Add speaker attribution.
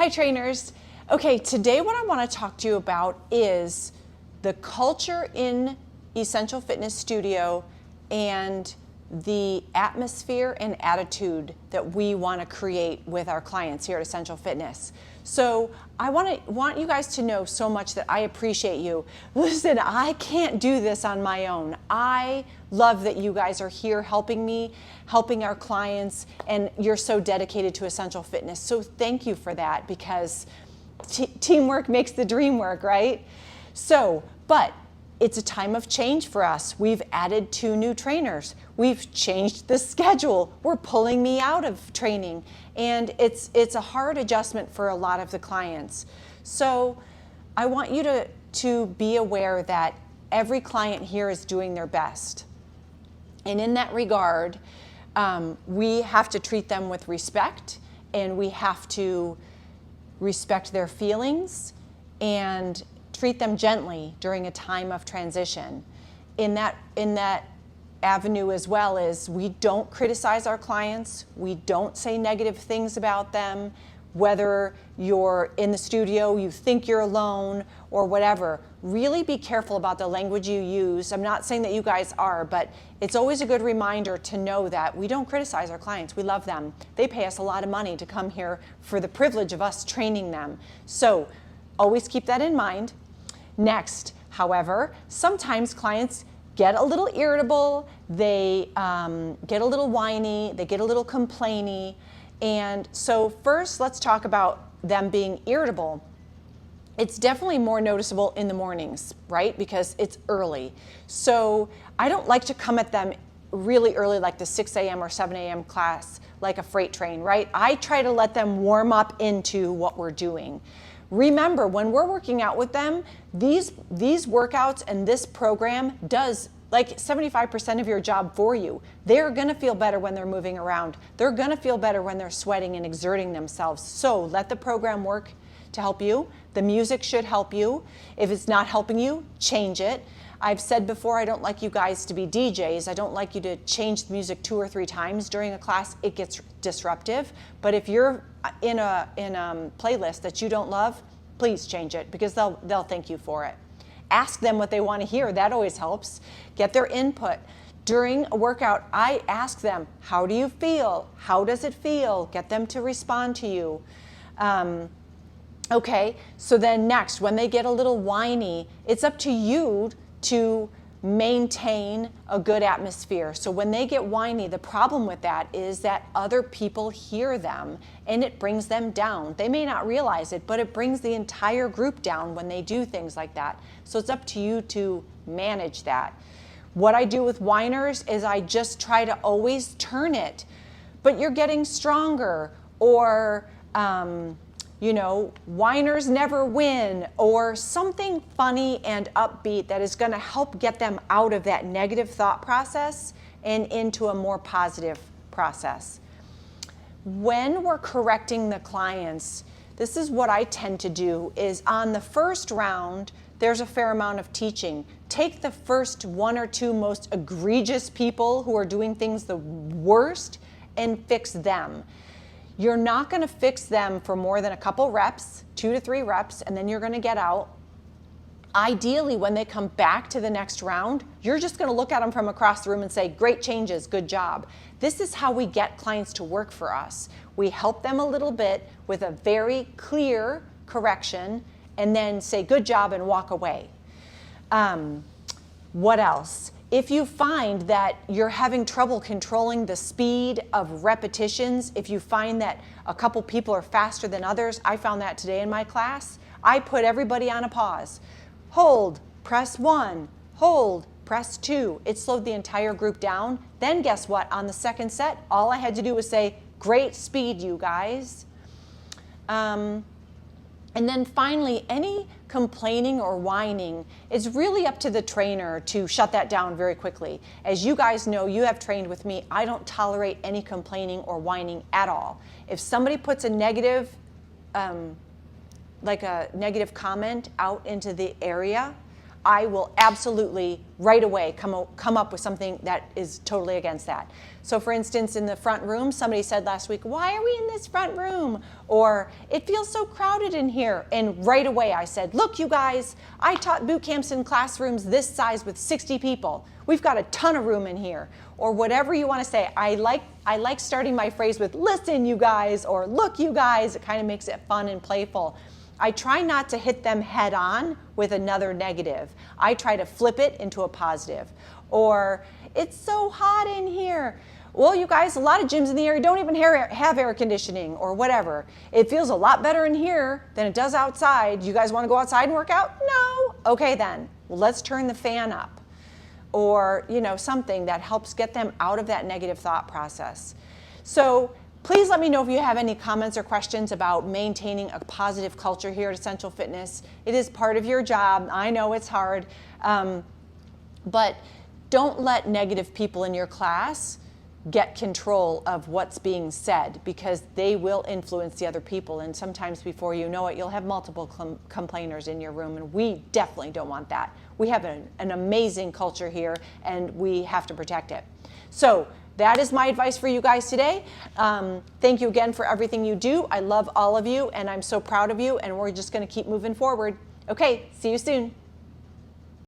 Speaker 1: Hi trainers. Okay, today what I want to talk to you about is the culture in Essential Fitness Studio and the atmosphere and attitude that we want to create with our clients here at Essential Fitness. So I want you guys to know so much that I appreciate you. Listen, I can't do this on my own. I love that you guys are here helping me, helping our clients, and you're so dedicated to Essential Fitness. So thank you for that, because teamwork makes the dream work, right? So, but it's a time of change for us. We've added 2 new trainers. We've changed the schedule. We're pulling me out of training. And it's a hard adjustment for a lot of the clients. So I want you to be aware that every client here is doing their best. And in that regard, we have to treat them with respect, and we have to respect their feelings and treat them gently during a time of transition. In that avenue as well, is we don't criticize our clients, we don't say negative things about them, whether you're in the studio, you think you're alone, or whatever. Really be careful about the language you use. I'm not saying that you guys are, but it's always a good reminder to know that we don't criticize our clients. We love them. They pay us a lot of money to come here for the privilege of us training them. So always keep that in mind. Next, however, sometimes clients get a little irritable, they get a little whiny, they get a little complainy. And so first, let's talk about them being irritable. It's definitely more noticeable in the mornings, right? Because it's early. So I don't like to come at them really early, like the 6 a.m. or 7 a.m. class, like a freight train, right? I try to let them warm up into what we're doing. Remember, when we're working out with them, these workouts and this program does like 75% of your job for you. They're gonna feel better when they're moving around. They're gonna feel better when they're sweating and exerting themselves. So let the program work to help you. The music should help you. If it's not helping you, change it. I've said before, I don't like you guys to be DJs. I don't like you to change the music 2 or 3 times during a class. It gets disruptive. But if you're in a playlist that you don't love, please change it, because they'll thank you for it. Ask them what they want to hear. That always helps. Get their input. During a workout, I ask them, how do you feel? How does it feel? Get them to respond to you. Okay, so then next, when they get a little whiny, it's up to you to maintain a good atmosphere. So when they get whiny, the problem with that is that other people hear them and it brings them down. They may not realize it, but it brings the entire group down when they do things like that. So it's up to you to manage that. What I do with whiners is I just try to always turn it, but you're getting stronger, or you know, whiners never win, or something funny and upbeat that is going to help get them out of that negative thought process and into a more positive process. When we're correcting the clients, this is what I tend to do, is on the first round, there's a fair amount of teaching. Take the first 1 or 2 most egregious people who are doing things the worst and fix them. You're not going to fix them for more than a couple reps, 2 to 3 reps, and then you're going to get out. Ideally, when they come back to the next round, you're just going to look at them from across the room and say, great changes, good job. This is how we get clients to work for us. We help them a little bit with a very clear correction and then say, good job, and walk away. What else? If you find that you're having trouble controlling the speed of repetitions, if you find that a couple people are faster than others, I found that today in my class, I put everybody on a pause. Hold, press 1, hold, press 2. It slowed the entire group down. Then guess what? On the second set, all I had to do was say, great speed, you guys. And then finally, any complaining or whining, it's really up to the trainer to shut that down very quickly. As you guys know, you have trained with me, I don't tolerate any complaining or whining at all. If somebody puts a negative, like a negative comment out into the area, I will absolutely right away come up with something that is totally against that. So for instance, in the front room, somebody said last week, why are we in this front room? Or it feels so crowded in here. And right away I said, look, you guys, I taught boot camps in classrooms this size with 60 people. We've got a ton of room in here. Or whatever you want to say. I like starting my phrase with listen, you guys, or look, you guys. It kind of makes it fun and playful. I try not to hit them head on with another negative. I try to flip it into a positive. Or, it's so hot in here. Well, you guys, a lot of gyms in the area don't even have air conditioning or whatever. It feels a lot better in here than it does outside. You guys want to go outside and work out? No. Okay then, well, let's turn the fan up. Or, something that helps get them out of that negative thought process. So please let me know if you have any comments or questions about maintaining a positive culture here at Essential Fitness. It is part of your job. I know it's hard, but don't let negative people in your class get control of what's being said, because they will influence the other people, and sometimes before you know it, you'll have multiple complainers in your room, and we definitely don't want that. We have an amazing culture here, and we have to protect it. So that is my advice for you guys today. Thank you again for everything you do. I love all of you, and I'm so proud of you, and we're just going to keep moving forward. Okay, see you soon.